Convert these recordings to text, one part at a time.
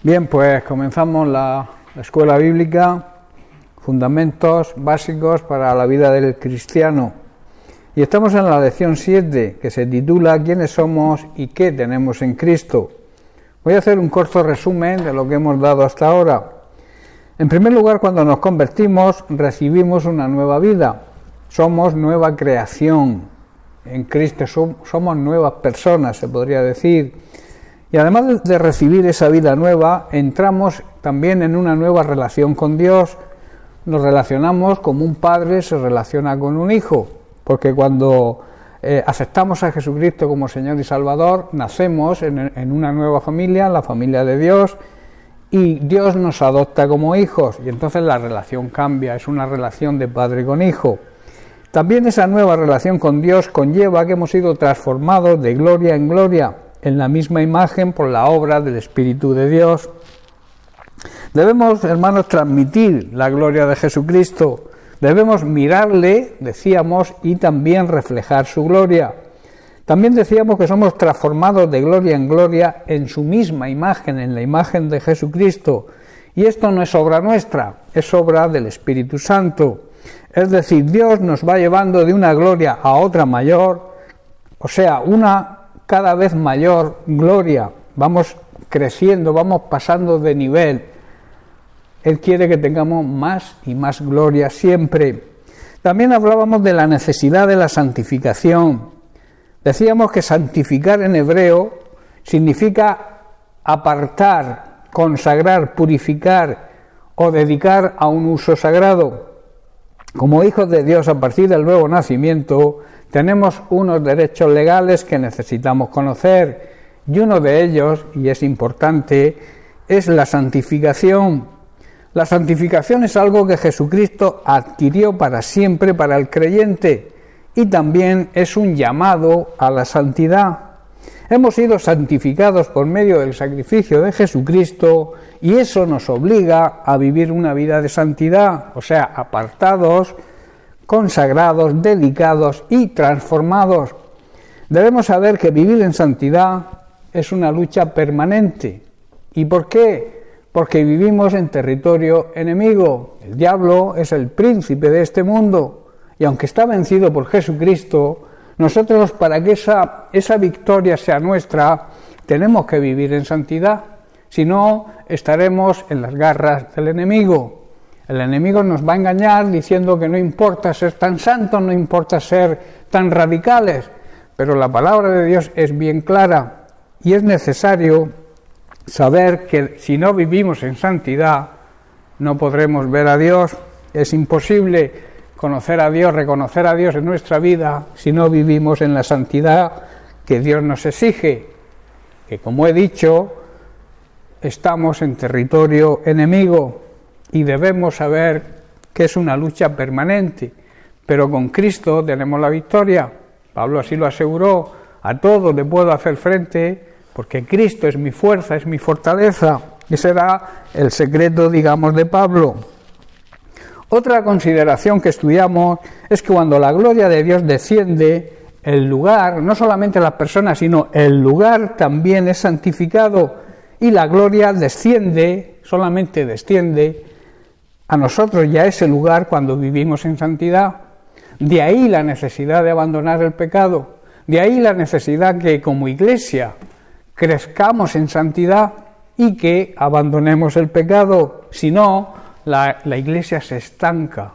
Bien, pues comenzamos la escuela bíblica, fundamentos básicos para la vida del cristiano. Y estamos en la lección 7, que se titula ¿Quiénes somos y qué tenemos en Cristo? Voy a hacer un corto resumen de lo que hemos dado hasta ahora. En primer lugar, cuando nos convertimos, recibimos una nueva vida. Somos nueva creación. En Cristo somos nuevas personas, se podría decir. Y además de recibir esa vida nueva, entramos también en una nueva relación con Dios. Nos relacionamos como un padre se relaciona con un hijo, porque cuando aceptamos a Jesucristo como Señor y Salvador, nacemos en una nueva familia, la familia de Dios, y Dios nos adopta como hijos, y entonces la relación cambia, es una relación de padre con hijo. También esa nueva relación con Dios conlleva que hemos sido transformados de gloria en gloria, en la misma imagen por la obra del Espíritu de Dios. Debemos, hermanos, transmitir la gloria de Jesucristo. Debemos mirarle, decíamos, y también reflejar su gloria. También decíamos que somos transformados de gloria en gloria en su misma imagen, en la imagen de Jesucristo. Y esto no es obra nuestra, es obra del Espíritu Santo. Es decir, Dios nos va llevando de una gloria a otra mayor, o sea, una cada vez mayor gloria. Vamos creciendo, vamos pasando de nivel. Él quiere que tengamos más y más gloria siempre. También hablábamos de la necesidad de la santificación. Decíamos que santificar en hebreo significa apartar, consagrar, purificar o dedicar a un uso sagrado. Como hijos de Dios a partir del nuevo nacimiento, tenemos unos derechos legales que necesitamos conocer, y uno de ellos, y es importante, es la santificación. La santificación es algo que Jesucristo adquirió para siempre para el creyente, y también es un llamado a la santidad. Hemos sido santificados por medio del sacrificio de Jesucristo, y eso nos obliga a vivir una vida de santidad, o sea, apartados, consagrados, dedicados y transformados. Debemos saber que vivir en santidad es una lucha permanente. ¿Y por qué? Porque vivimos en territorio enemigo. El diablo es el príncipe de este mundo, y aunque está vencido por Jesucristo, nosotros, para que esa victoria sea nuestra, tenemos que vivir en santidad. Si no, estaremos en las garras del enemigo. El enemigo nos va a engañar diciendo que no importa ser tan santos, no importa ser tan radicales, pero la palabra de Dios es bien clara, y es necesario saber que si no vivimos en santidad, no podremos ver a Dios. Es imposible conocer a Dios, reconocer a Dios en nuestra vida si no vivimos en la santidad que Dios nos exige, que, como he dicho, estamos en territorio enemigo y debemos saber que es una lucha permanente, pero con Cristo tenemos la victoria. Pablo así lo aseguró: a todo le puedo hacer frente porque Cristo es mi fuerza, es mi fortaleza. Ese era el secreto, digamos, de Pablo. Otra consideración que estudiamos es que cuando la gloria de Dios desciende, el lugar, no solamente las personas, sino el lugar también es santificado, y la gloria desciende, solamente desciende a nosotros y a ese lugar cuando vivimos en santidad. De ahí la necesidad de abandonar el pecado, de ahí la necesidad que como iglesia crezcamos en santidad y que abandonemos el pecado. Si no, la iglesia se estanca,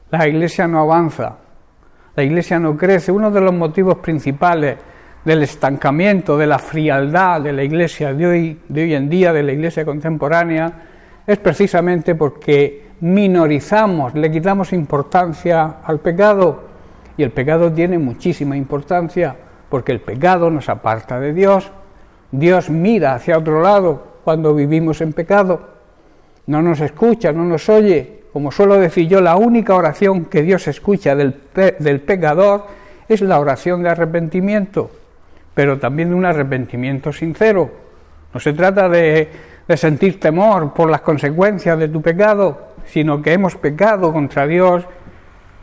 la iglesia no avanza, la iglesia no crece. Uno de los motivos principales del estancamiento, de la frialdad de la iglesia de hoy en día, de la iglesia contemporánea, es precisamente porque minorizamos, le quitamos importancia al pecado, y el pecado tiene muchísima importancia, porque el pecado nos aparta de Dios. Dios mira hacia otro lado cuando vivimos en pecado, no nos escucha, no nos oye. Como suelo decir yo, la única oración que Dios escucha del pecador es la oración de arrepentimiento, pero también de un arrepentimiento sincero. No se trata de sentir temor por las consecuencias de tu pecado, sino que hemos pecado contra Dios,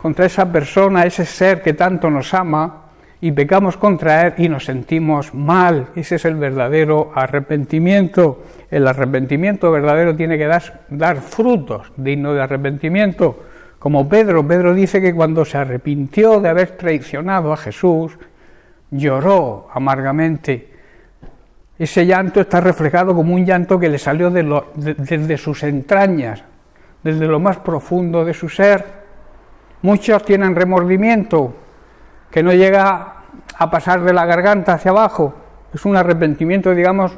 contra esa persona, ese ser que tanto nos ama, y pecamos contra Él y nos sentimos mal. Ese es el verdadero arrepentimiento. El arrepentimiento verdadero tiene que dar frutos dignos de arrepentimiento. Como Pedro dice que cuando se arrepintió de haber traicionado a Jesús, lloró amargamente. Ese llanto está reflejado como un llanto que le salió desde sus entrañas, desde lo más profundo de su ser. Muchos tienen remordimiento que no llega a pasar de la garganta hacia abajo. Es un arrepentimiento, digamos,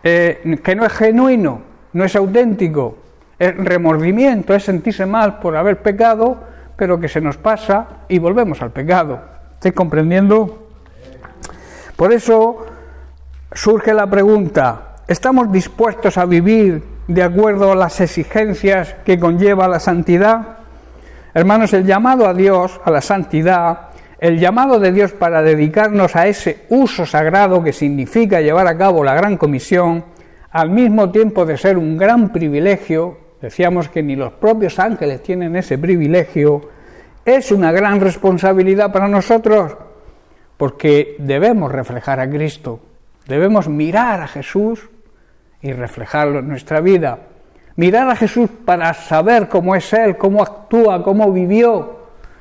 que no es genuino, no es auténtico. Es remordimiento, es sentirse mal por haber pecado, pero que se nos pasa y volvemos al pecado. ¿Estáis comprendiendo? Por eso surge la pregunta: ¿estamos dispuestos a vivir de acuerdo a las exigencias que conlleva la santidad? Hermanos, el llamado a Dios, a la santidad, el llamado de Dios para dedicarnos a ese uso sagrado que significa llevar a cabo la gran comisión, al mismo tiempo de ser un gran privilegio, decíamos que ni los propios ángeles tienen ese privilegio, es una gran responsabilidad para nosotros, porque debemos reflejar a Cristo, debemos mirar a Jesús y reflejarlo en nuestra vida. Mirar a Jesús para saber cómo es Él, cómo actúa, cómo vivió.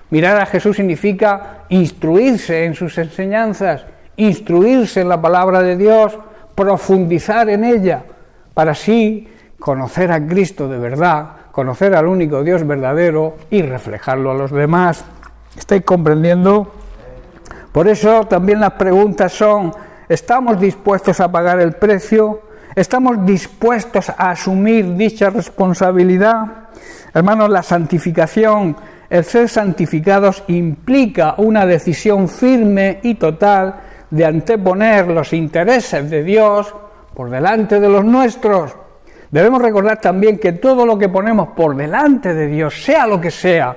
Mirar a Jesús significa instruirse en sus enseñanzas, instruirse en la palabra de Dios, profundizar en ella, para así conocer a Cristo de verdad, conocer al único Dios verdadero y reflejarlo a los demás. ¿Estáis comprendiendo? Por eso también las preguntas son: ¿estamos dispuestos a pagar el precio? ¿Estamos dispuestos a asumir dicha responsabilidad? Hermanos, la santificación, el ser santificados, implica una decisión firme y total de anteponer los intereses de Dios por delante de los nuestros. Debemos recordar también que todo lo que ponemos por delante de Dios, sea lo que sea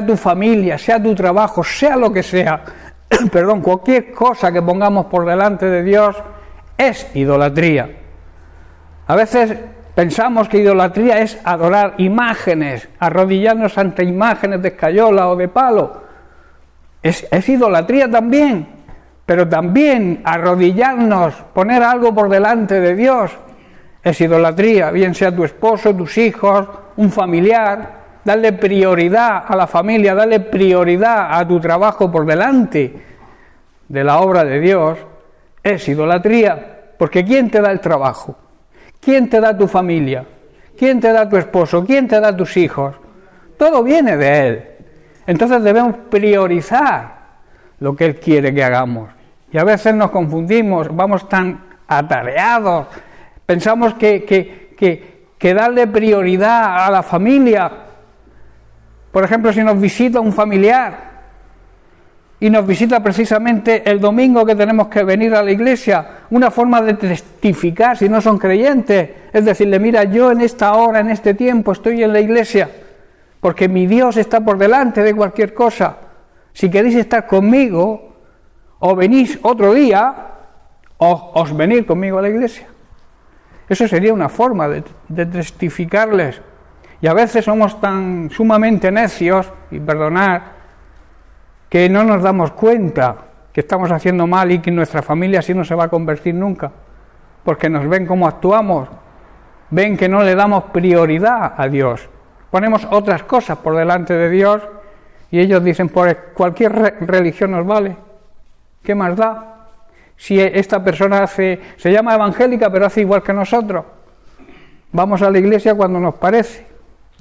tu familia, sea tu trabajo, sea lo que sea, cualquier cosa que pongamos por delante de Dios es idolatría. A veces pensamos que idolatría es adorar imágenes, arrodillarnos ante imágenes de escayola o de palo. Es idolatría también, pero también arrodillarnos, poner algo por delante de Dios, es idolatría, bien sea tu esposo, tus hijos, un familiar. Darle prioridad a la familia, darle prioridad a tu trabajo por delante de la obra de Dios, es idolatría. Porque ¿quién te da el trabajo? ¿Quién te da tu familia? ¿Quién te da tu esposo? ¿Quién te da tus hijos? Todo viene de Él. Entonces debemos priorizar lo que Él quiere que hagamos. Y a veces nos confundimos, vamos tan atareados, pensamos que darle prioridad a la familia. Por ejemplo, si nos visita un familiar y nos visita precisamente el domingo que tenemos que venir a la iglesia, una forma de testificar si no son creyentes, es decirle: mira, yo en esta hora, en este tiempo estoy en la iglesia, porque mi Dios está por delante de cualquier cosa. Si queréis estar conmigo, o venís otro día, o os venid conmigo a la iglesia. Eso sería una forma de testificarles. Y a veces somos tan sumamente necios, y perdonad, que no nos damos cuenta que estamos haciendo mal y que nuestra familia así no se va a convertir nunca, porque nos ven cómo actuamos, ven que no le damos prioridad a Dios, ponemos otras cosas por delante de Dios y ellos dicen: por cualquier religión nos vale, ¿qué más da? Si esta persona se llama evangélica pero hace igual que nosotros, vamos a la iglesia cuando nos parece.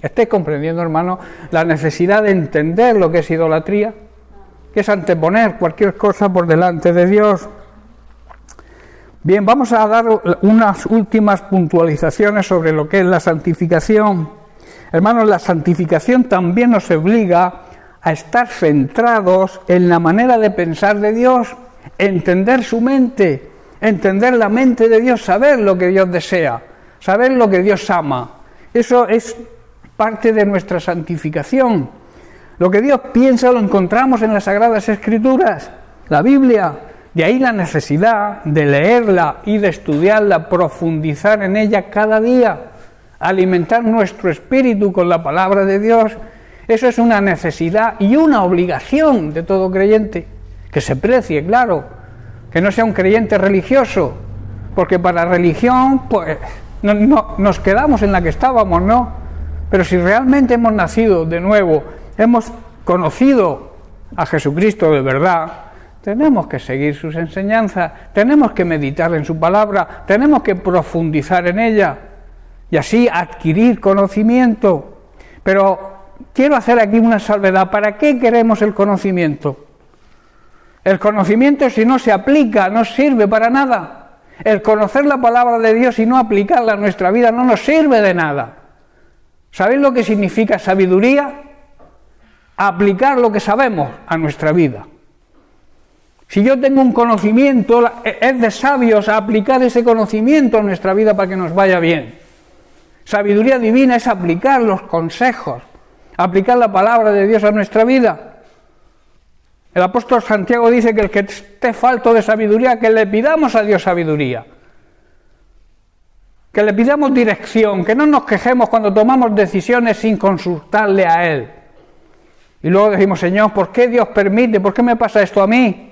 ¿Estáis comprendiendo, hermano, la necesidad de entender lo que es idolatría? Que es anteponer cualquier cosa por delante de Dios. Bien, vamos a dar unas últimas puntualizaciones sobre lo que es la santificación. Hermanos, la santificación también nos obliga a estar centrados en la manera de pensar de Dios, entender su mente, entender la mente de Dios, saber lo que Dios desea, saber lo que Dios ama. Eso es parte de nuestra santificación. Lo que Dios piensa lo encontramos en las Sagradas Escrituras, la Biblia. De ahí la necesidad de leerla y de estudiarla, profundizar en ella cada día, alimentar nuestro espíritu con la palabra de Dios Eso es una necesidad y una obligación de todo creyente, que se precie, claro, que no sea un creyente religioso, porque para religión, pues, no, nos quedamos en la que estábamos, ¿no? Pero si realmente hemos nacido de nuevo, hemos conocido a Jesucristo de verdad, tenemos que seguir sus enseñanzas, tenemos que meditar en su palabra, tenemos que profundizar en ella y así adquirir conocimiento. Pero quiero hacer aquí una salvedad. ¿Para qué queremos el conocimiento? El conocimiento, si no se aplica, no sirve para nada. El conocer la palabra de Dios y no aplicarla a nuestra vida no nos sirve de nada. ¿Sabéis lo que significa sabiduría? Aplicar lo que sabemos a nuestra vida. Si yo tengo un conocimiento, es de sabios aplicar ese conocimiento a nuestra vida para que nos vaya bien. Sabiduría divina es aplicar los consejos, aplicar la palabra de Dios a nuestra vida. El apóstol Santiago dice que el que esté falto de sabiduría, que le pidamos a Dios sabiduría. Que le pidamos dirección, que no nos quejemos cuando tomamos decisiones sin consultarle a Él. Y luego decimos, Señor, ¿por qué Dios permite? ¿Por qué me pasa esto a mí?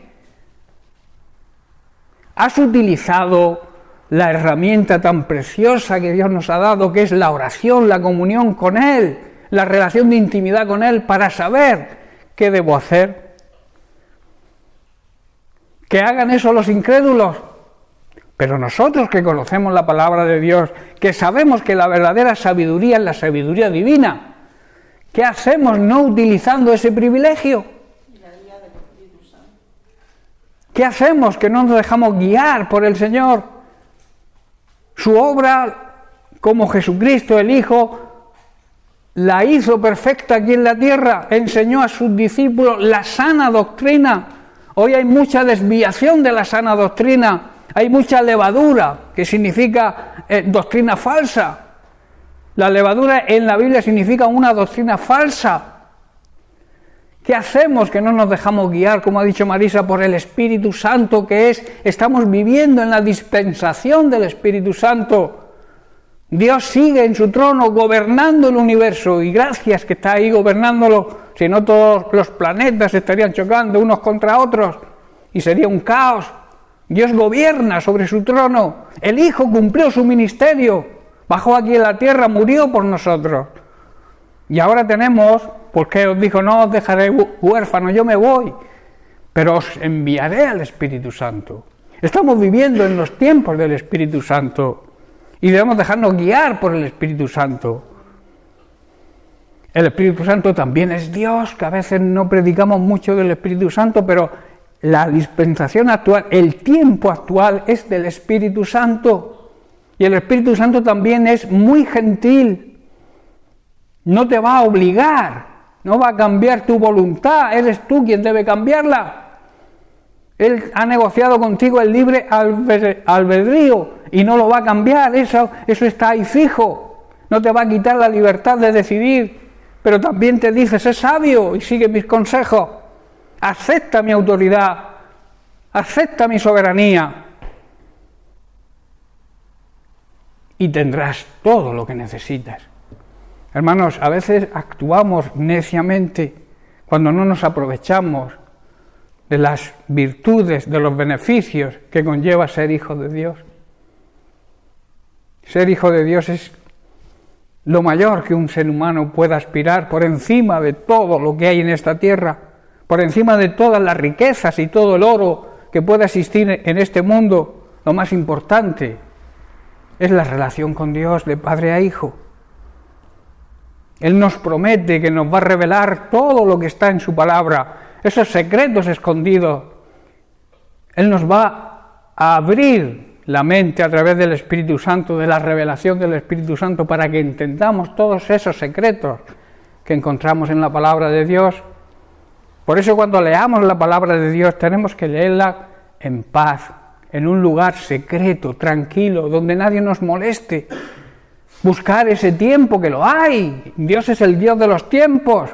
¿Has utilizado la herramienta tan preciosa que Dios nos ha dado, que es la oración, la comunión con Él, la relación de intimidad con Él, para saber qué debo hacer? Que hagan eso los incrédulos. Pero nosotros que conocemos la palabra de Dios, que sabemos que la verdadera sabiduría es la sabiduría divina, ¿qué hacemos no utilizando ese privilegio? ¿Qué hacemos que no nos dejamos guiar por el Señor? Su obra, como Jesucristo el Hijo, la hizo perfecta aquí en la tierra, enseñó a sus discípulos la sana doctrina. Hoy hay mucha desviación de la sana doctrina, hay mucha levadura, que significa doctrina falsa. La levadura en la Biblia significa una doctrina falsa. ¿Qué hacemos que no nos dejamos guiar, como ha dicho Marisa, por el Espíritu Santo, que estamos viviendo en la dispensación del Espíritu Santo? Dios sigue en su trono gobernando el universo, y gracias que está ahí gobernándolo, si no todos los planetas estarían chocando unos contra otros y sería un caos. Dios gobierna sobre su trono, el Hijo cumplió su ministerio, bajó aquí en la tierra, murió por nosotros. Y ahora tenemos, porque os dijo, no os dejaré huérfanos, yo me voy, pero os enviaré al Espíritu Santo. Estamos viviendo en los tiempos del Espíritu Santo y debemos dejarnos guiar por el Espíritu Santo. El Espíritu Santo también es Dios, que a veces no predicamos mucho del Espíritu Santo, pero la dispensación actual, el tiempo actual es del Espíritu Santo. Y el Espíritu Santo también es muy gentil. No te va a obligar, no va a cambiar tu voluntad, eres tú quien debe cambiarla. Él ha negociado contigo el libre albedrío y no lo va a cambiar, eso está ahí fijo. No te va a quitar la libertad de decidir, pero también te dice, sé sabio y sigue mis consejos. Acepta mi autoridad, acepta mi soberanía y tendrás todo lo que necesitas. Hermanos, a veces actuamos neciamente cuando no nos aprovechamos de las virtudes, de los beneficios que conlleva ser hijo de Dios. Ser hijo de Dios es lo mayor que un ser humano pueda aspirar, por encima de todo lo que hay en esta tierra, por encima de todas las riquezas y todo el oro que pueda existir en este mundo. Lo más importante es la relación con Dios de padre a hijo. Él nos promete que nos va a revelar todo lo que está en su palabra, esos secretos escondidos. Él nos va a abrir la mente a través del Espíritu Santo, de la revelación del Espíritu Santo, para que entendamos todos esos secretos que encontramos en la palabra de Dios. Por eso cuando leamos la palabra de Dios tenemos que leerla en paz, en un lugar secreto, tranquilo, donde nadie nos moleste. Buscar ese tiempo, que lo hay. Dios es el Dios de los tiempos.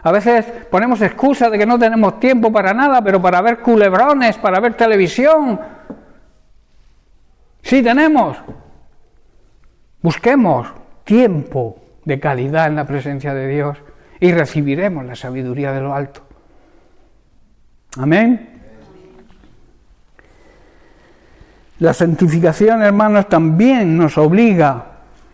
A veces ponemos excusa de que no tenemos tiempo para nada, pero para ver culebrones, para ver televisión, sí tenemos. Busquemos tiempo de calidad en la presencia de Dios y recibiremos la sabiduría de lo alto. Amén. La santificación, hermanos, también nos obliga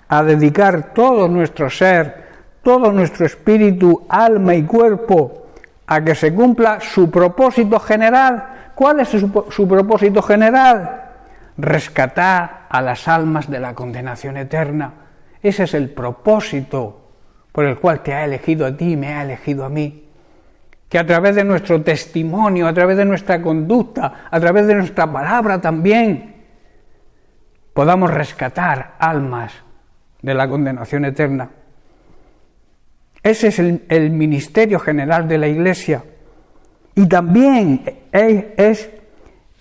a dedicar todo nuestro ser, todo nuestro espíritu, alma y cuerpo a que se cumpla su propósito general. ¿Cuál es su propósito general? Rescatar a las almas de la condenación eterna. Ese es el propósito por el cual te ha elegido a ti y me ha elegido a mí. Que a través de nuestro testimonio, a través de nuestra conducta, a través de nuestra palabra también, podamos rescatar almas de la condenación eterna. Ese es el ministerio general de la Iglesia. Y también es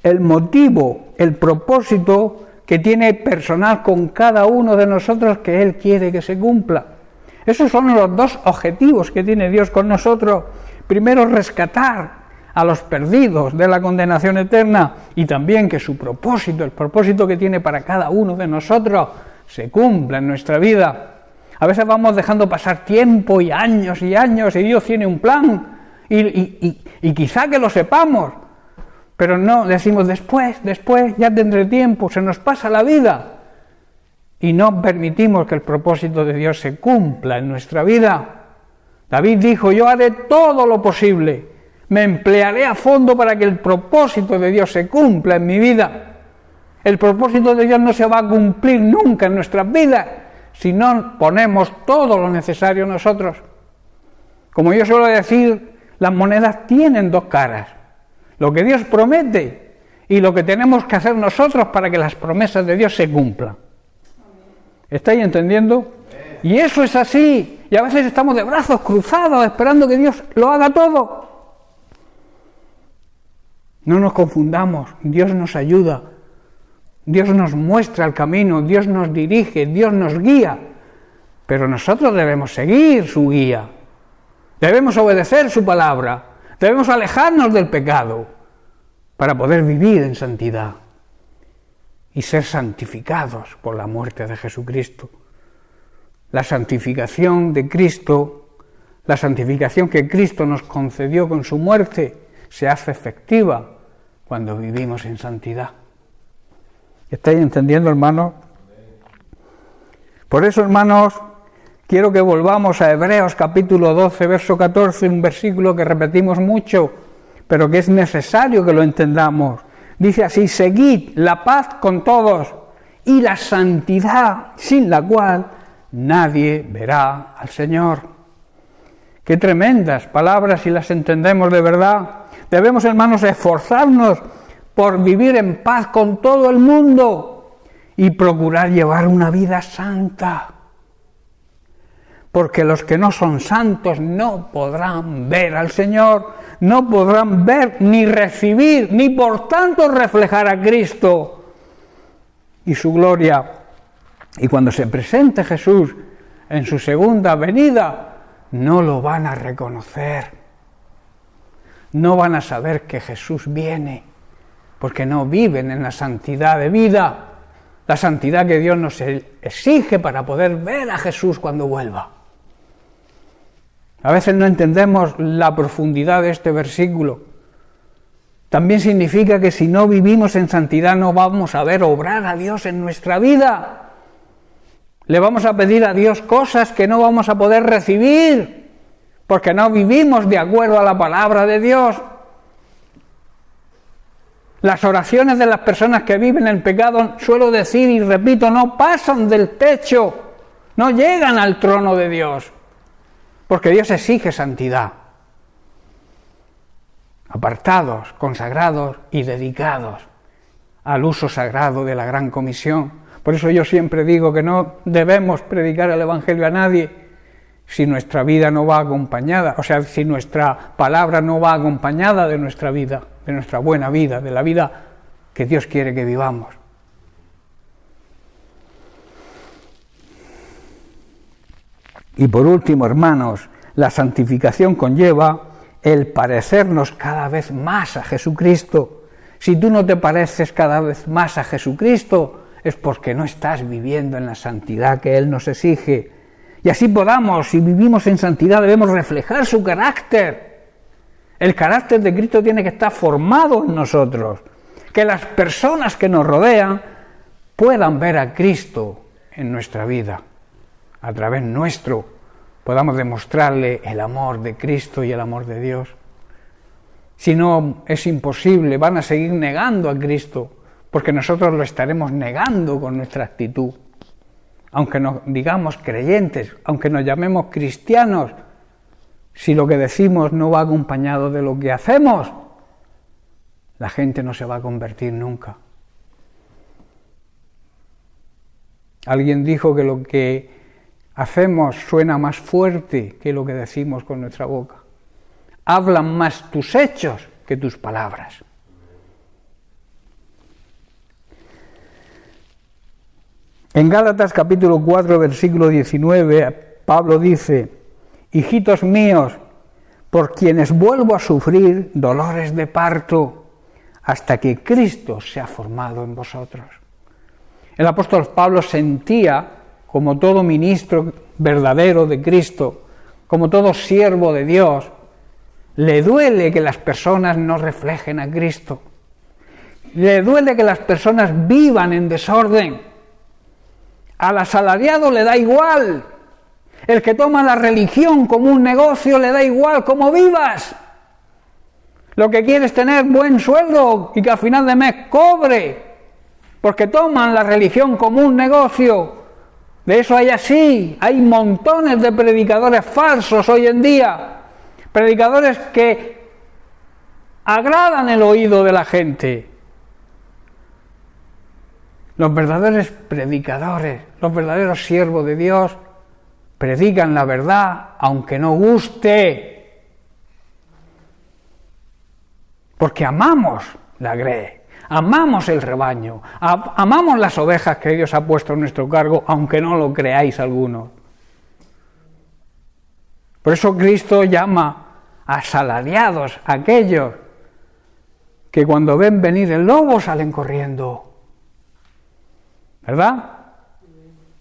el motivo, el propósito que tiene personal con cada uno de nosotros que Él quiere que se cumpla. Esos son los dos objetivos que tiene Dios con nosotros. Primero, rescatar a los perdidos de la condenación eterna, y también que su propósito, el propósito que tiene para cada uno de nosotros, se cumpla en nuestra vida. A veces vamos dejando pasar tiempo y años, y Dios tiene un plan, y quizá que lo sepamos, pero no, decimos después, ya tendré tiempo, se nos pasa la vida, y no permitimos que el propósito de Dios se cumpla en nuestra vida. David dijo: yo haré todo lo posible, me emplearé a fondo para que el propósito de Dios se cumpla en mi vida. El propósito de Dios no se va a cumplir nunca en nuestras vidas si no ponemos todo lo necesario nosotros. Como yo suelo decir, las monedas tienen dos caras: lo que Dios promete y lo que tenemos que hacer nosotros para que las promesas de Dios se cumplan. ¿Estáis entendiendo? Y eso es así, y a veces estamos de brazos cruzados esperando que Dios lo haga todo. No nos confundamos, Dios nos ayuda, Dios nos muestra el camino, Dios nos dirige, Dios nos guía, pero nosotros debemos seguir su guía, debemos obedecer su palabra, debemos alejarnos del pecado para poder vivir en santidad y ser santificados por la muerte de Jesucristo. La santificación de Cristo, la santificación que Cristo nos concedió con su muerte, se hace efectiva cuando vivimos en santidad. ¿Estáis entendiendo, hermanos? Por eso, hermanos, quiero que volvamos a Hebreos capítulo 12, verso 14, un versículo que repetimos mucho, pero que es necesario que lo entendamos. Dice así: seguid la paz con todos y la santidad, sin la cual nadie verá al Señor. Qué tremendas palabras si las entendemos de verdad. Debemos, hermanos, esforzarnos por vivir en paz con todo el mundo y procurar llevar una vida santa. Porque los que no son santos no podrán ver al Señor, no podrán ver ni recibir, ni por tanto reflejar a Cristo y su gloria. Y cuando se presente Jesús en su segunda venida, no lo van a reconocer. No van a saber que Jesús viene, porque no viven en la santidad de vida, la santidad que Dios nos exige para poder ver a Jesús cuando vuelva. A veces no entendemos la profundidad de este versículo. También significa que si no vivimos en santidad no vamos a ver obrar a Dios en nuestra vida. Le vamos a pedir a Dios cosas que no vamos a poder recibir, porque no vivimos de acuerdo a la palabra de Dios. Las oraciones de las personas que viven en pecado, suelo decir y repito, no pasan del techo, no llegan al trono de Dios, porque Dios exige santidad. Apartados, consagrados y dedicados al uso sagrado de la Gran Comisión. Por eso yo siempre digo que no debemos predicar el Evangelio a nadie si nuestra vida no va acompañada, o sea, si nuestra palabra no va acompañada de nuestra vida, de nuestra buena vida, de la vida que Dios quiere que vivamos. Y por último, hermanos, la santificación conlleva el parecernos cada vez más a Jesucristo. Si tú no te pareces cada vez más a Jesucristo, es porque no estás viviendo en la santidad que Él nos exige. Y así podamos, si vivimos en santidad, debemos reflejar su carácter. El carácter de Cristo tiene que estar formado en nosotros. Que las personas que nos rodean puedan ver a Cristo en nuestra vida. A través nuestro podamos demostrarle el amor de Cristo y el amor de Dios. Si no, es imposible, van a seguir negando a Cristo, porque nosotros lo estaremos negando con nuestra actitud. Aunque nos digamos creyentes, aunque nos llamemos cristianos, si lo que decimos no va acompañado de lo que hacemos, la gente no se va a convertir nunca. Alguien dijo que lo que hacemos suena más fuerte que lo que decimos con nuestra boca. Hablan más tus hechos que tus palabras. En Gálatas capítulo 4, versículo 19, Pablo dice: hijitos míos, por quienes vuelvo a sufrir dolores de parto, hasta que Cristo sea formado en vosotros. El apóstol Pablo sentía, como todo ministro verdadero de Cristo, como todo siervo de Dios, le duele que las personas no reflejen a Cristo. Le duele que las personas vivan en desorden. Al asalariado le da igual. El que toma la religión como un negocio le da igual cómo vivas. Lo que quiere es tener buen sueldo y que al final de mes cobre, porque toman la religión como un negocio. De eso hay así, hay montones de predicadores falsos hoy en día, predicadores que agradan el oído de la gente. Los verdaderos predicadores, los verdaderos siervos de Dios, predican la verdad aunque no guste, porque amamos la grey, amamos el rebaño, amamos las ovejas que Dios ha puesto en nuestro cargo, aunque no lo creáis algunos. Por eso Cristo llama a asalariados a aquellos que cuando ven venir el lobo salen corriendo. ¿Verdad?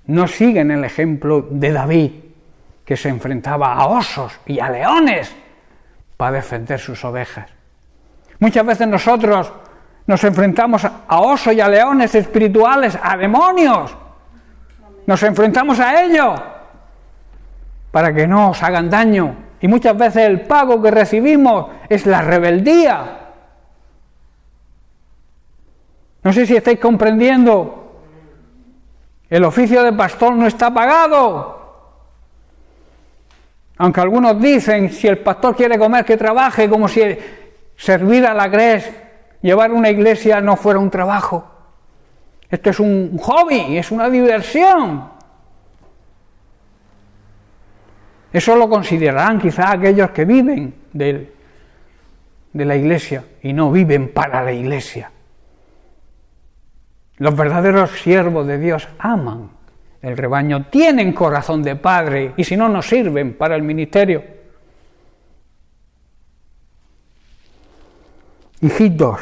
No siguen el ejemplo de David, que se enfrentaba a osos y a leones para defender sus ovejas. Muchas veces nosotros nos enfrentamos a osos y a leones espirituales, a demonios. Nos enfrentamos a ellos para que no os hagan daño. Y muchas veces el pago que recibimos es la rebeldía. No sé si estáis comprendiendo. El oficio de pastor no está pagado. Aunque algunos dicen, si el pastor quiere comer, que trabaje, como si servir a la grey, llevar una iglesia no fuera un trabajo. Esto es un hobby, es una diversión. Eso lo considerarán quizás aquellos que viven de la iglesia y no viven para la iglesia. Los verdaderos siervos de Dios aman el rebaño, tienen corazón de padre y si no, no sirven para el ministerio. Hijitos,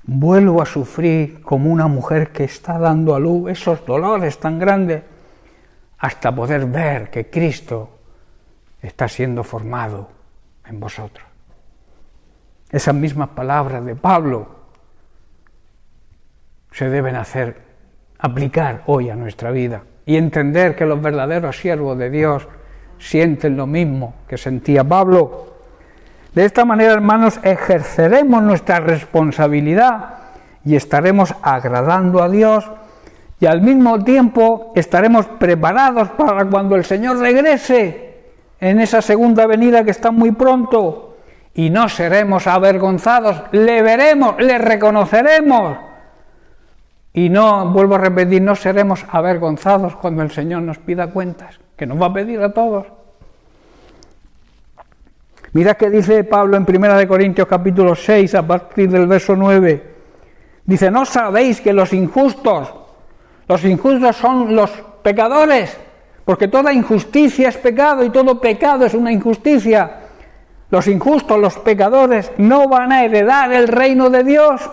vuelvo a sufrir como una mujer que está dando a luz esos dolores tan grandes hasta poder ver que Cristo está siendo formado en vosotros. Esas mismas palabras de Pablo se deben aplicar hoy a nuestra vida y entender que los verdaderos siervos de Dios sienten lo mismo que sentía Pablo. De esta manera, hermanos, ejerceremos nuestra responsabilidad y estaremos agradando a Dios y al mismo tiempo estaremos preparados para cuando el Señor regrese en esa segunda venida que está muy pronto y no seremos avergonzados, le veremos, le reconoceremos. Y no, vuelvo a repetir, no seremos avergonzados cuando el Señor nos pida cuentas, que nos va a pedir a todos. Mirad que dice Pablo en 1 Corintios capítulo 6, a partir del verso 9. Dice, ¿no sabéis que los injustos son los pecadores? Porque toda injusticia es pecado y todo pecado es una injusticia. Los injustos, los pecadores, no van a heredar el reino de Dios.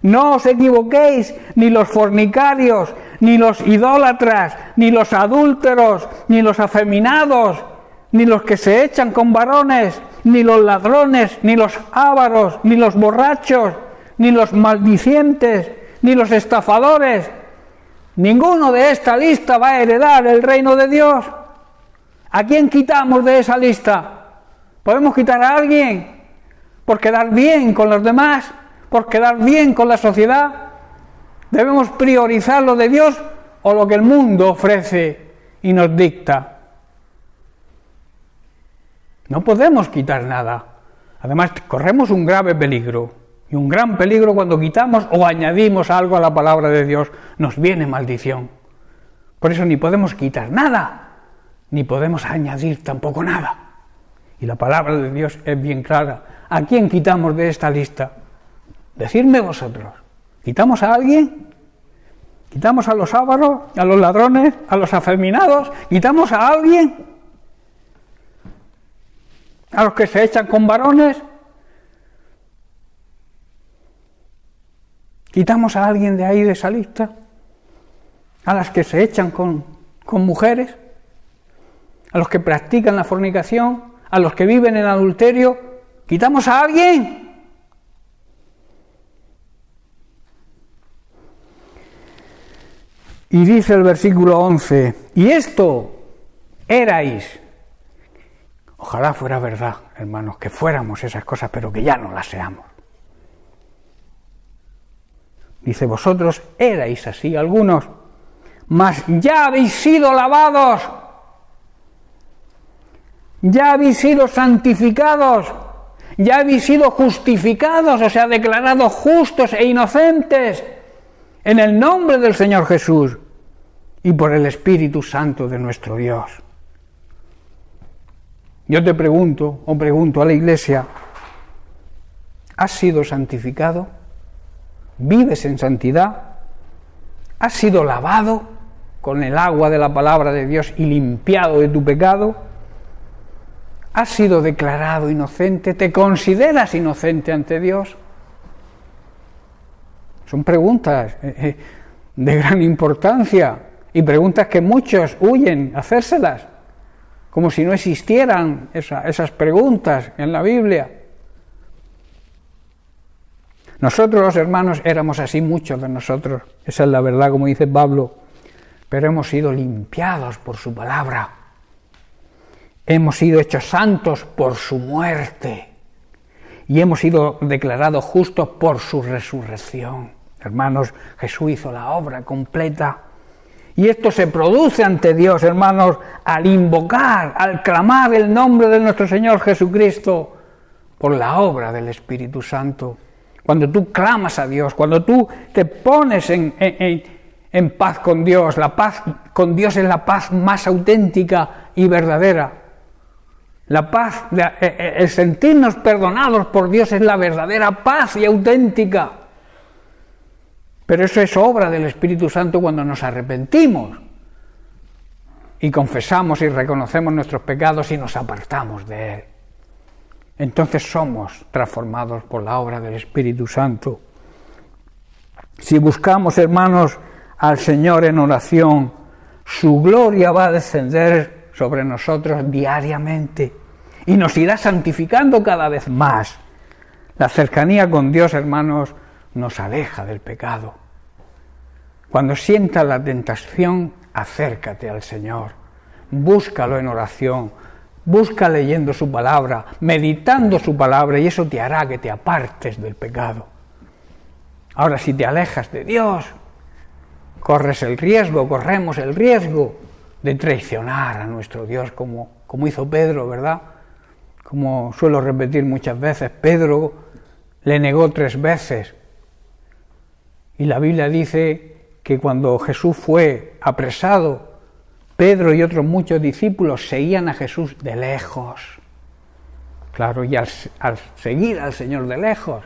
No os equivoquéis, ni los fornicarios, ni los idólatras, ni los adúlteros, ni los afeminados, ni los que se echan con varones, ni los ladrones, ni los ávaros, ni los borrachos, ni los maldicientes, ni los estafadores. Ninguno de esta lista va a heredar el reino de Dios. ¿A quién quitamos de esa lista? ¿Podemos quitar a alguien por quedar bien con los demás? ¿Por quedar bien con la sociedad? ¿Debemos priorizar lo de Dios o lo que el mundo ofrece y nos dicta? No podemos quitar nada. Además, corremos un grave peligro. Y un gran peligro cuando quitamos o añadimos algo a la palabra de Dios. Nos viene maldición. Por eso ni podemos quitar nada, ni podemos añadir tampoco nada. Y la palabra de Dios es bien clara. ¿A quién quitamos de esta lista? Decidme vosotros. ¿Quitamos a alguien? ¿Quitamos a los ávaros, a los ladrones, a los afeminados? ¿Quitamos a alguien? ¿A los que se echan con varones? ¿Quitamos a alguien de ahí, de esa lista? ¿A las que se echan con mujeres? ¿A los que practican la fornicación? ¿A los que viven en adulterio? ¿Quitamos a alguien? Y dice el versículo 11, y esto erais. Ojalá fuera verdad, hermanos, que fuéramos esas cosas, pero que ya no las seamos. Dice, vosotros erais así, algunos, mas ya habéis sido lavados, ya habéis sido santificados, ya habéis sido justificados, o sea, declarados justos e inocentes, en el nombre del Señor Jesús y por el Espíritu Santo de nuestro Dios. Yo te pregunto, o pregunto a la Iglesia, ¿has sido santificado? ¿Vives en santidad? ¿Has sido lavado con el agua de la palabra de Dios y limpiado de tu pecado? ¿Has sido declarado inocente? ¿Te consideras inocente ante Dios? Son preguntas de gran importancia y preguntas que muchos huyen a hacérselas, como si no existieran esas preguntas en la Biblia. Nosotros, hermanos, éramos así, muchos de nosotros, esa es la verdad, como dice Pablo, pero hemos sido limpiados por su palabra, hemos sido hechos santos por su muerte y hemos sido declarados justos por su resurrección. Hermanos, Jesús hizo la obra completa y esto se produce ante Dios, hermanos, al invocar, al clamar el nombre de nuestro Señor Jesucristo por la obra del Espíritu Santo. Cuando tú clamas a Dios, cuando tú te pones en paz con Dios, la paz con Dios es la paz más auténtica y verdadera. La paz, el sentirnos perdonados por Dios es la verdadera paz y auténtica. Pero eso es obra del Espíritu Santo cuando nos arrepentimos y confesamos y reconocemos nuestros pecados y nos apartamos de Él. Entonces somos transformados por la obra del Espíritu Santo. Si buscamos, hermanos, al Señor en oración, su gloria va a descender sobre nosotros diariamente y nos irá santificando cada vez más. La cercanía con Dios, hermanos, nos aleja del pecado. Cuando sientas la tentación, acércate al Señor, búscalo en oración, busca leyendo su palabra, meditando su palabra, y eso te hará que te apartes del pecado. Ahora, si te alejas de Dios, corremos el riesgo de traicionar a nuestro Dios, como hizo Pedro, ¿verdad? Como suelo repetir muchas veces, Pedro le negó 3 veces. Y la Biblia dice que cuando Jesús fue apresado, Pedro y otros muchos discípulos seguían a Jesús de lejos. Claro, y al seguir al Señor de lejos,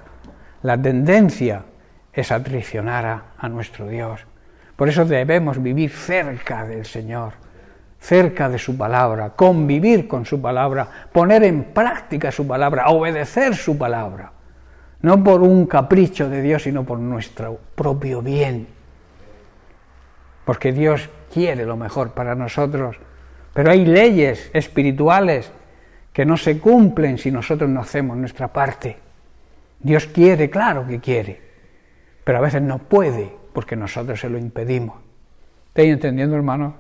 la tendencia es a traicionar a nuestro Dios. Por eso debemos vivir cerca del Señor, cerca de su palabra, convivir con su palabra, poner en práctica su palabra, obedecer su palabra. No por un capricho de Dios, sino por nuestro propio bien. porque Dios quiere lo mejor para nosotros. Pero hay leyes espirituales que no se cumplen si nosotros no hacemos nuestra parte. Dios quiere, claro que quiere, pero a veces no puede porque nosotros se lo impedimos. ¿Estáis entendiendo, hermanos?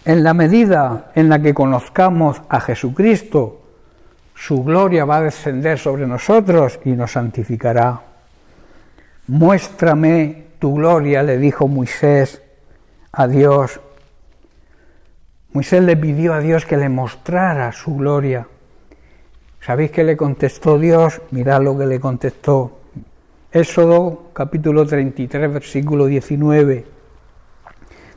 En la medida en la que conozcamos a Jesucristo, su gloria va a descender sobre nosotros y nos santificará. Muéstrame tu gloria, le dijo Moisés a Dios. Moisés le pidió a Dios que le mostrara su gloria. ¿Sabéis qué le contestó Dios? Mirad lo que le contestó. Éxodo capítulo 33, versículo 19.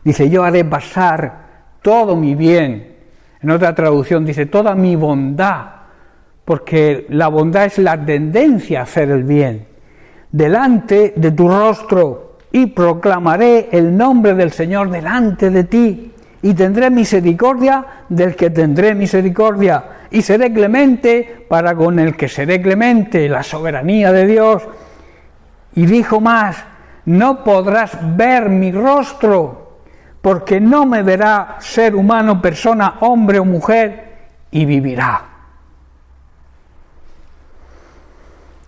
Dice, yo haré pasar todo mi bien. En otra traducción dice, toda mi bondad, porque la bondad es la tendencia a hacer el bien, delante de tu rostro, y proclamaré el nombre del Señor delante de ti, y tendré misericordia del que tendré misericordia, y seré clemente para con el que seré clemente, la soberanía de Dios. Y dijo más, no podrás ver mi rostro, porque no me verá ser humano, persona, hombre o mujer, y vivirá.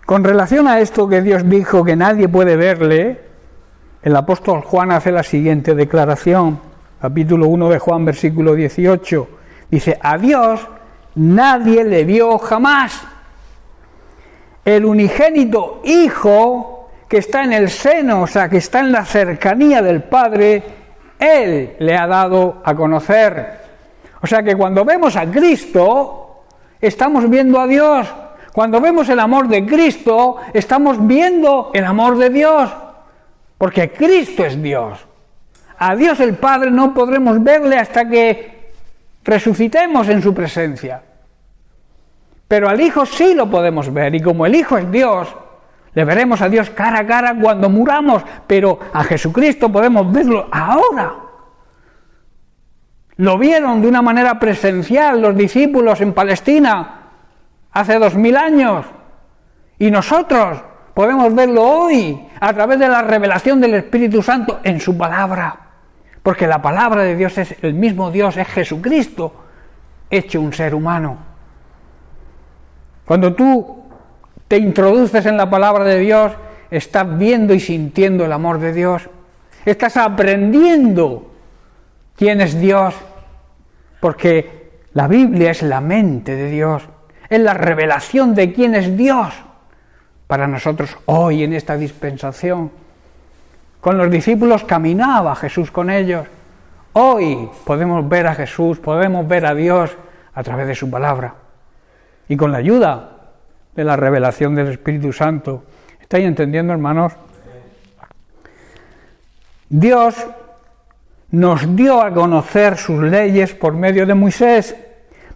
Con relación a esto que Dios dijo que nadie puede verle, el apóstol Juan hace la siguiente declaración, capítulo 1 de Juan, versículo 18, dice, a Dios nadie le vio jamás. El unigénito Hijo que está en el seno, o sea, que está en la cercanía del Padre, Él le ha dado a conocer. O sea que cuando vemos a Cristo, estamos viendo a Dios. Cuando vemos el amor de Cristo, estamos viendo el amor de Dios, porque Cristo es Dios. A Dios el Padre no podremos verle hasta que resucitemos en su presencia. Pero al Hijo sí lo podemos ver, y como el Hijo es Dios, le veremos a Dios cara a cara cuando muramos, pero a Jesucristo podemos verlo ahora. Lo vieron de una manera presencial los discípulos en Palestina hace 2000 años, y nosotros podemos verlo hoy a través de la revelación del Espíritu Santo en su palabra, porque la palabra de Dios es el mismo Dios, es Jesucristo hecho un ser humano. Cuando tú te introduces en la palabra de Dios, estás viendo y sintiendo el amor de Dios, estás aprendiendo quién es Dios, porque la Biblia es la mente de Dios, es la revelación de quién es Dios para nosotros hoy en esta dispensación. Con los discípulos caminaba Jesús con ellos. Hoy podemos ver a Jesús, podemos ver a Dios a través de su palabra y con la ayuda de la revelación del Espíritu Santo. ¿Estáis entendiendo, hermanos? Dios nos dio a conocer sus leyes por medio de Moisés,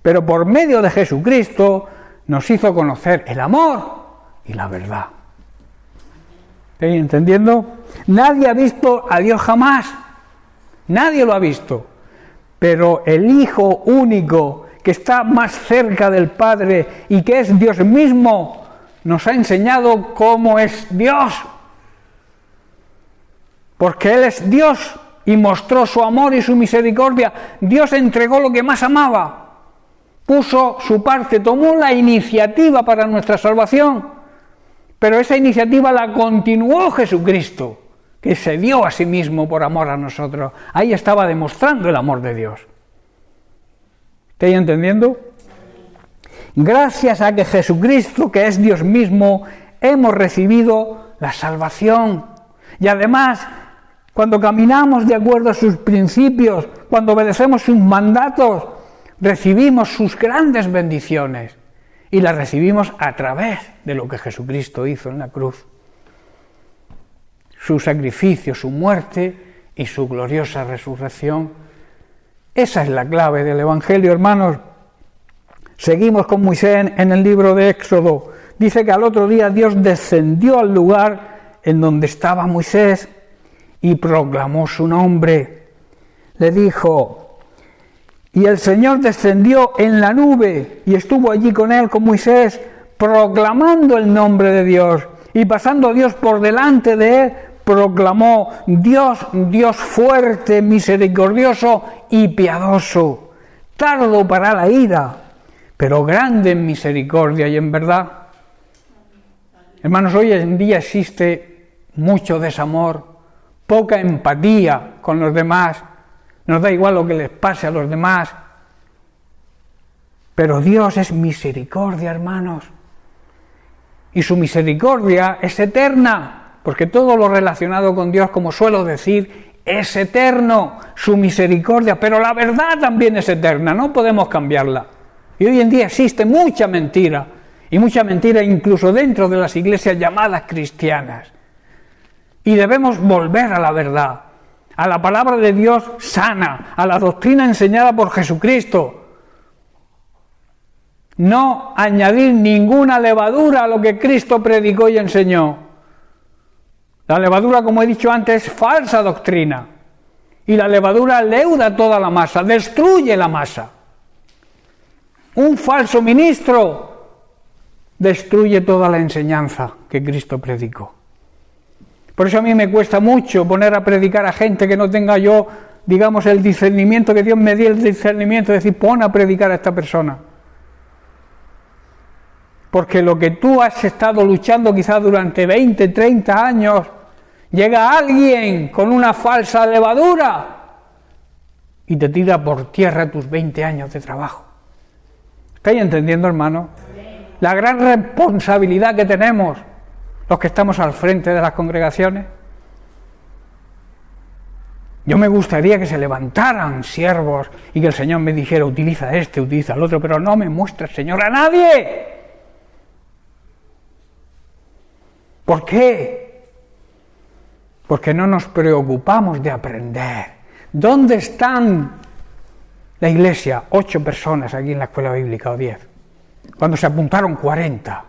pero por medio de Jesucristo nos hizo conocer el amor y la verdad. ¿Estáis entendiendo? Nadie ha visto a Dios jamás. Nadie lo ha visto. Pero el Hijo único, que está más cerca del Padre y que es Dios mismo, nos ha enseñado cómo es Dios. Porque Él es Dios y mostró su amor y su misericordia. Dios entregó lo que más amaba. Puso su parte, tomó la iniciativa para nuestra salvación. Pero esa iniciativa la continuó Jesucristo, que se dio a sí mismo por amor a nosotros. Ahí estaba demostrando el amor de Dios. ¿Estáis entendiendo? Gracias a que Jesucristo, que es Dios mismo, hemos recibido la salvación. Y además, cuando caminamos de acuerdo a sus principios, cuando obedecemos sus mandatos, recibimos sus grandes bendiciones. Y las recibimos a través de lo que Jesucristo hizo en la cruz. Su sacrificio, su muerte y su gloriosa resurrección. Esa es la clave del Evangelio, hermanos. Seguimos con Moisés en el libro de Éxodo. Dice que al otro día Dios descendió al lugar en donde estaba Moisés y proclamó su nombre. Le dijo, y el Señor descendió en la nube y estuvo allí con él, con Moisés, proclamando el nombre de Dios y pasando a Dios por delante de él proclamó: Dios, Dios fuerte, misericordioso y piadoso, tardo para la ira, pero grande en misericordia y en verdad. Hermanos, hoy en día existe mucho desamor, poca empatía con los demás, nos da igual lo que les pase a los demás. Pero Dios es misericordia, hermanos, y su misericordia es eterna, porque todo lo relacionado con Dios, como suelo decir, es eterno, su misericordia, pero la verdad también es eterna, no podemos cambiarla. Y hoy en día existe mucha mentira, y mucha mentira incluso dentro de las iglesias llamadas cristianas. Y debemos volver a la verdad, a la palabra de Dios sana, a la doctrina enseñada por Jesucristo. No añadir ninguna levadura a lo que Cristo predicó y enseñó. La levadura, como he dicho antes, es falsa doctrina. Y la levadura leuda toda la masa, destruye la masa. Un falso ministro destruye toda la enseñanza que Cristo predicó. Por eso a mí me cuesta mucho poner a predicar a gente que no tenga yo, digamos, el discernimiento, que Dios me dé el discernimiento de decir, pon a predicar a esta persona. Porque lo que tú has estado luchando quizás durante 20, 30 años, llega alguien con una falsa levadura y te tira por tierra tus 20 años de trabajo. ¿Estáis entendiendo, hermano? La gran responsabilidad que tenemos los que estamos al frente de las congregaciones. Yo me gustaría que se levantaran siervos y que el Señor me dijera, utiliza este, utiliza el otro, pero no me muestra el Señor a nadie. ¿Por qué? Porque no nos preocupamos de aprender. ¿Dónde están la iglesia? 8 personas aquí en la escuela bíblica, o 10. Cuando se apuntaron 40.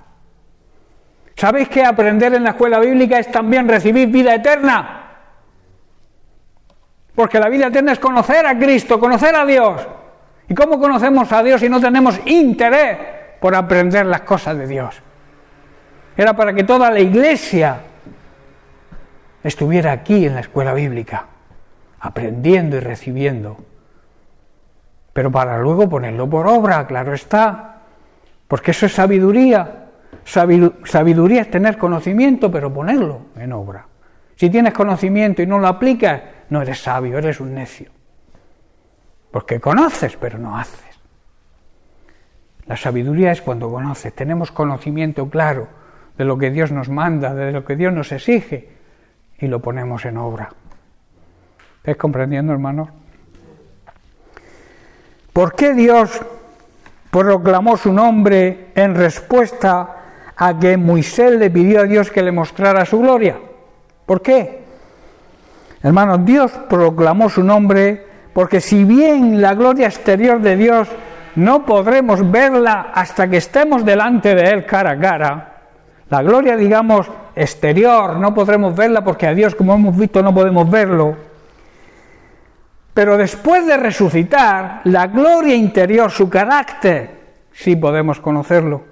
¿Sabéis que aprender en la escuela bíblica es también recibir vida eterna? Porque la vida eterna es conocer a Cristo, conocer a Dios. ¿Y cómo conocemos a Dios si no tenemos interés por aprender las cosas de Dios? Era para que toda la iglesia estuviera aquí en la escuela bíblica, aprendiendo y recibiendo. Pero para luego ponerlo por obra, claro está, porque eso es sabiduría. Sabiduría es tener conocimiento, pero ponerlo en obra. Si tienes conocimiento y no lo aplicas, no eres sabio, eres un necio. Porque conoces, pero no haces. La sabiduría es cuando conoces, tenemos conocimiento claro de lo que Dios nos manda, de lo que Dios nos exige, y lo ponemos en obra. ¿Estáis comprendiendo, hermanos? ¿Por qué Dios proclamó su nombre en respuesta a que Moisés le pidió a Dios que le mostrara su gloria? ¿Por qué? Hermanos, Dios proclamó su nombre porque si bien la gloria exterior de Dios no podremos verla hasta que estemos delante de Él cara a cara, la gloria, digamos, exterior no podremos verla porque a Dios, como hemos visto, no podemos verlo. Pero después de resucitar, la gloria interior, su carácter, sí podemos conocerlo.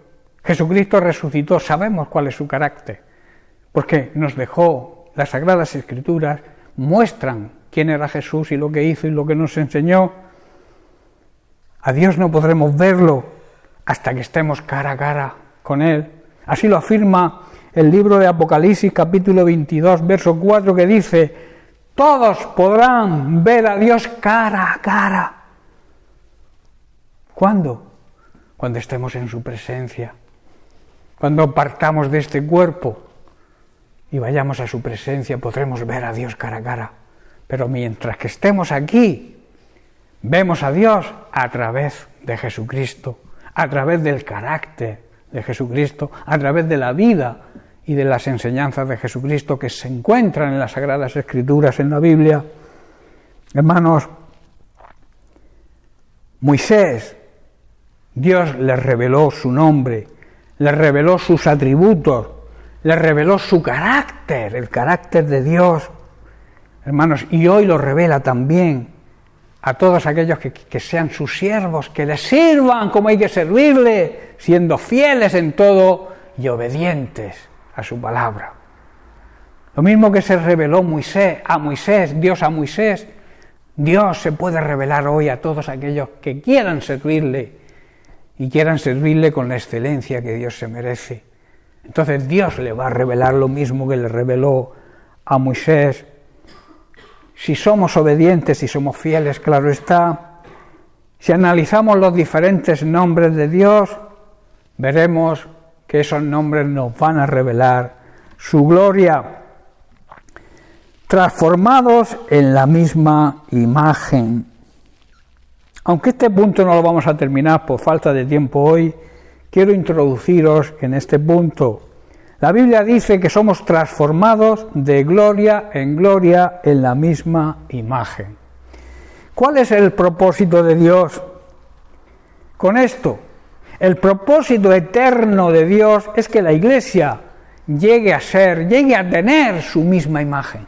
Jesucristo resucitó, sabemos cuál es su carácter, porque nos dejó las Sagradas Escrituras, muestran quién era Jesús y lo que hizo y lo que nos enseñó. A Dios no podremos verlo hasta que estemos cara a cara con Él. Así lo afirma el libro de Apocalipsis, capítulo 22, verso 4, que dice: todos podrán ver a Dios cara a cara. ¿Cuándo? Cuando estemos en su presencia. Cuando partamos de este cuerpo y vayamos a su presencia, podremos ver a Dios cara a cara. Pero mientras que estemos aquí, vemos a Dios a través de Jesucristo, a través del carácter de Jesucristo, a través de la vida y de las enseñanzas de Jesucristo que se encuentran en las Sagradas Escrituras, en la Biblia. Hermanos, Moisés, Dios le reveló su nombre, le reveló sus atributos, le reveló su carácter, el carácter de Dios. Hermanos, y hoy lo revela también a todos aquellos que sean sus siervos, que le sirvan como hay que servirle, siendo fieles en todo y obedientes a su palabra. Lo mismo que se reveló Dios a Moisés, Dios se puede revelar hoy a todos aquellos que quieran servirle y quieran servirle con la excelencia que Dios se merece. Entonces Dios le va a revelar lo mismo que le reveló a Moisés. Si somos obedientes, si somos fieles, claro está. Si analizamos los diferentes nombres de Dios, veremos que esos nombres nos van a revelar su gloria. Transformados en la misma imagen. Aunque este punto no lo vamos a terminar por falta de tiempo hoy, quiero introduciros en este punto. La Biblia dice que somos transformados de gloria en la misma imagen. ¿Cuál es el propósito de Dios con esto? El propósito eterno de Dios es que la Iglesia llegue a tener su misma imagen,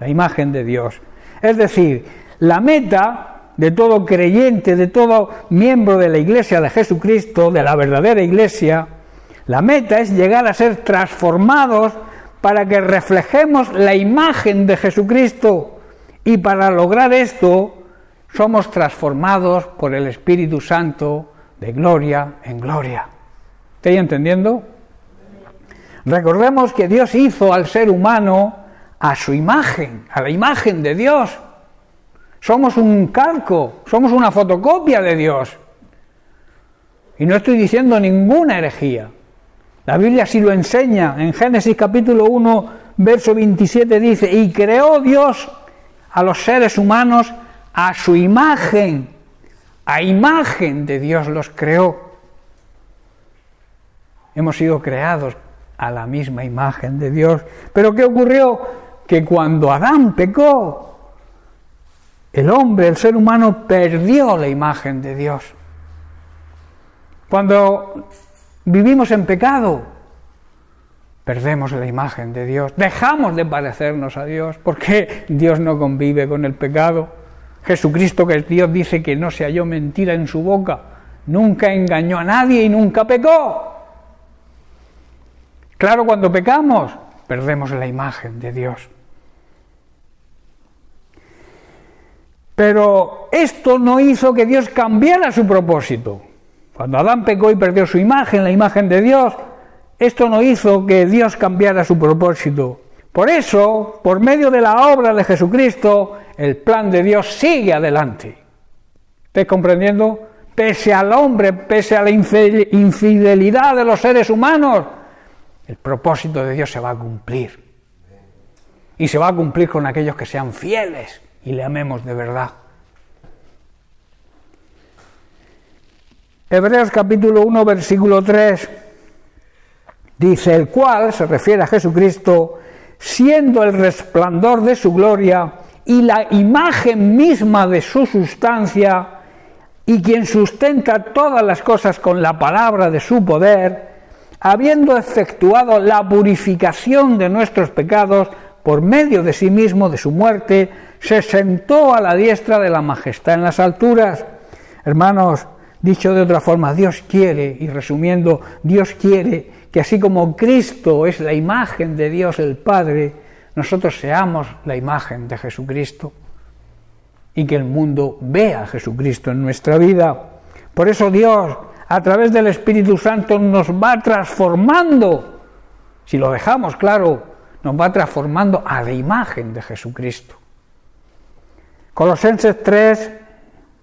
la imagen de Dios. Es decir, la meta de todo creyente, de todo miembro de la Iglesia de Jesucristo, de la verdadera Iglesia, la meta es llegar a ser transformados para que reflejemos la imagen de Jesucristo, y para lograr esto somos transformados por el Espíritu Santo de gloria en gloria. ¿Estáis entendiendo? Recordemos que Dios hizo al ser humano a su imagen, a la imagen de Dios. Somos un calco, somos una fotocopia de Dios. Y no estoy diciendo ninguna herejía. La Biblia sí lo enseña. En Génesis capítulo 1, verso 27 dice: y creó Dios a los seres humanos a su imagen. A imagen de Dios los creó. Hemos sido creados a la misma imagen de Dios. Pero ¿qué ocurrió? Que cuando Adán pecó, el hombre, el ser humano, perdió la imagen de Dios. Cuando vivimos en pecado, perdemos la imagen de Dios, dejamos de parecernos a Dios, porque Dios no convive con el pecado. Jesucristo, que es Dios, dice que no se halló mentira en su boca, nunca engañó a nadie y nunca pecó. Claro, cuando pecamos, perdemos la imagen de Dios. Pero esto no hizo que Dios cambiara su propósito. Cuando Adán pecó y perdió su imagen, la imagen de Dios, esto no hizo que Dios cambiara su propósito. Por eso, por medio de la obra de Jesucristo, el plan de Dios sigue adelante. ¿Estáis comprendiendo? Pese al hombre, pese a la infidelidad de los seres humanos, el propósito de Dios se va a cumplir. Y se va a cumplir con aquellos que sean fieles y le amemos de verdad. Hebreos capítulo 1, versículo 3, dice: el cual, se refiere a Jesucristo, siendo el resplandor de su gloria y la imagen misma de su sustancia, y quien sustenta todas las cosas con la palabra de su poder, habiendo efectuado la purificación de nuestros pecados por medio de sí mismo, de su muerte, se sentó a la diestra de la majestad en las alturas. Hermanos, dicho de otra forma, Dios quiere, y resumiendo, Dios quiere que así como Cristo es la imagen de Dios el Padre, nosotros seamos la imagen de Jesucristo, y que el mundo vea a Jesucristo en nuestra vida. Por eso Dios, a través del Espíritu Santo, nos va transformando. Si lo dejamos claro, nos va transformando a la imagen de Jesucristo. Colosenses 3,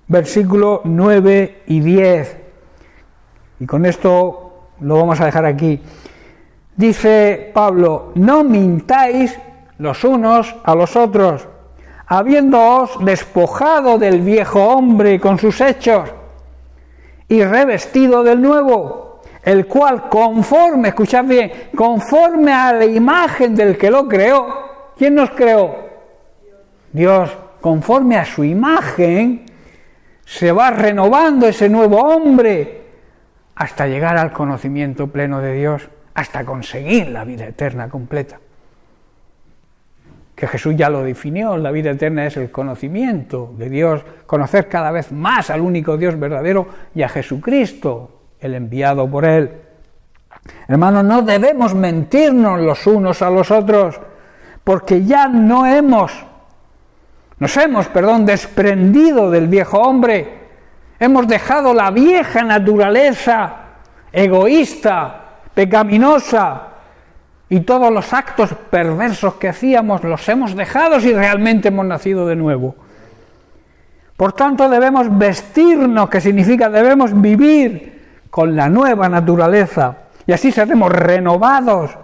versículos 9 y 10. Y con esto lo vamos a dejar aquí. Dice Pablo: no mintáis los unos a los otros, habiéndoos despojado del viejo hombre con sus hechos, y revestido del nuevo, el cual conforme, escuchad bien, conforme a la imagen del que lo creó. ¿Quién nos creó? Dios. Conforme a su imagen se va renovando ese nuevo hombre hasta llegar al conocimiento pleno de Dios, hasta conseguir la vida eterna completa. Que Jesús ya lo definió: la vida eterna es el conocimiento de Dios, conocer cada vez más al único Dios verdadero y a Jesucristo, el enviado por Él. Hermanos, no debemos mentirnos los unos a los otros, porque ya nos hemos desprendido del viejo hombre, hemos dejado la vieja naturaleza egoísta, pecaminosa, y todos los actos perversos que hacíamos los hemos dejado si realmente hemos nacido de nuevo. Por tanto, debemos vestirnos, que significa debemos vivir con la nueva naturaleza, y así seremos renovados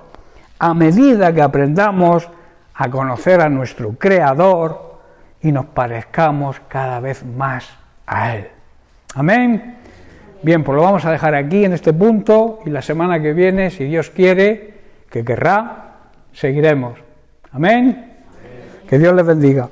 a medida que aprendamos a conocer a nuestro Creador y nos parezcamos cada vez más a Él. Amén. Bien, pues lo vamos a dejar aquí en este punto, y la semana que viene, si Dios quiere, que querrá, seguiremos. Amén. Que Dios les bendiga.